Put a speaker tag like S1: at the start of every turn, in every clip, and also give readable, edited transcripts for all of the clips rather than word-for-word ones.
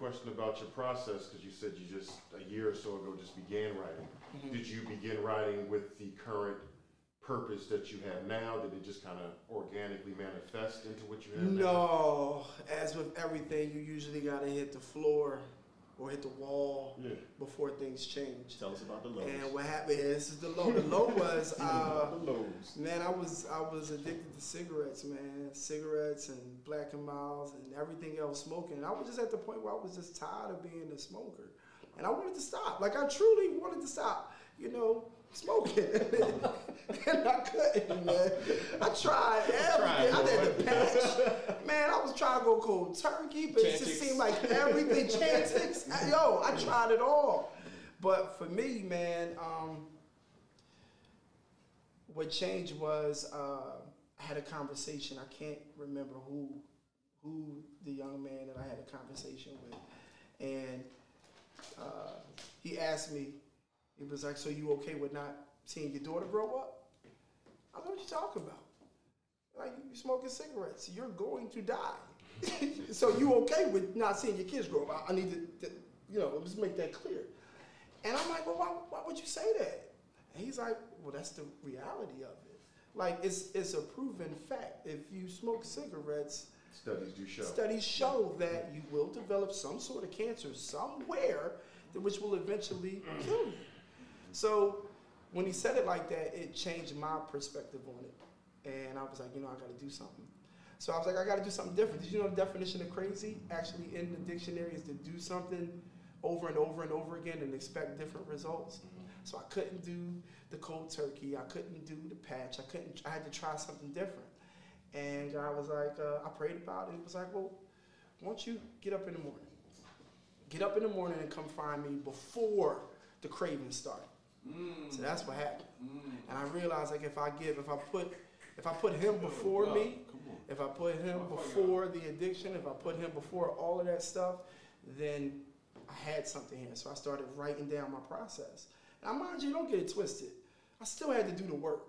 S1: question about your process, because you said you just a year or so ago just began writing.
S2: Mm-hmm.
S1: Did you begin writing with the current purpose that you have now? Did it just kind of organically manifest into what you have now?
S2: No, as with everything, you usually got to hit the floor or hit the wall before things change.
S3: Tell us about the lows.
S2: And what happened? This is the low. The low was,
S3: the lows.
S2: man, I was addicted to cigarettes, man. Cigarettes and Black and Milds and everything else smoking. And I was just at the point where I was just tired of being a smoker, and I wanted to stop. Like I truly wanted to stop, smoking. And I couldn't, man. I tried everything. I did the patch. Man, I was trying to go cold turkey, but it just seemed like everything, Chantix. Yo, I tried it all. But for me, man, what changed was I had a conversation. I can't remember who the young man that I had a conversation with. And he asked me, he was like, so you okay with not seeing your daughter grow up? I was like, what you talking about? Like, you smoking cigarettes, you're going to die. So you okay with not seeing your kids grow up? I need to let's make that clear. And I'm like, well, why would you say that? And he's like, well, that's the reality of it. Like, it's a proven fact. If you smoke cigarettes, studies show that you will develop some sort of cancer somewhere, which will eventually kill you. So when he said it like that, it changed my perspective on it. And I was like, I got to do something. So I was like, I got to do something different. Did you know the definition of crazy actually in the dictionary is to do something over and over and over again and expect different results? So I couldn't do the cold turkey. I couldn't do the patch. I had to try something different. And I was like, I prayed about it. It was like, well, why don't you get up in the morning? Get up in the morning and come find me before the cravings start. So that's what happened. And I realized, like, if I put him before me, if I put him before the addiction, if I put him before all of that stuff, then I had something here. So I started writing down my process. Now, mind you, don't get it twisted. I still had to do the work.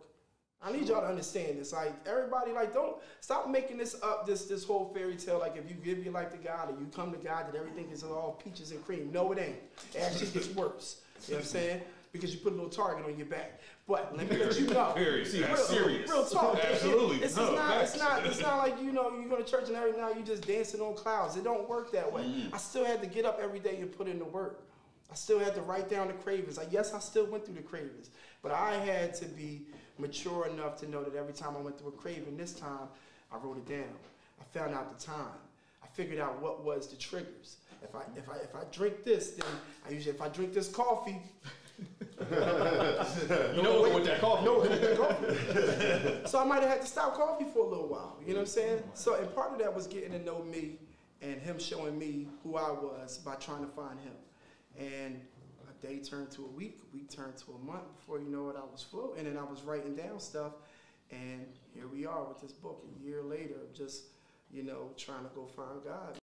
S2: I need y'all to understand this. Like, everybody, like, don't stop making this up, this whole fairy tale. Like, if you give your life to God or you come to God, that everything is all peaches and cream. No, it ain't. It actually gets worse. You know what I'm saying? Because you put a little target on your back. But let me let you know. Real talk.
S1: Absolutely.
S2: It's not like, you go to church and every night you just dancing on clouds. It don't work that way. I still had to get up every day and put in the work. I still had to write down the cravings. Yes, I still went through the cravings, but I had to be mature enough to know that every time I went through a craving, this time I wrote it down. I found out the time. I figured out what was the triggers. If I drink this, then if I drink this coffee,
S3: with that coffee.
S2: So I might have had to stop coffee for a little while. You know what I'm saying? So, and part of that was getting to know me and him showing me who I was by trying to find him. And a day turned to a week turned to a month. Before you know it, I was floating, and I was writing down stuff. And here we are with this book a year later of just, trying to go find God.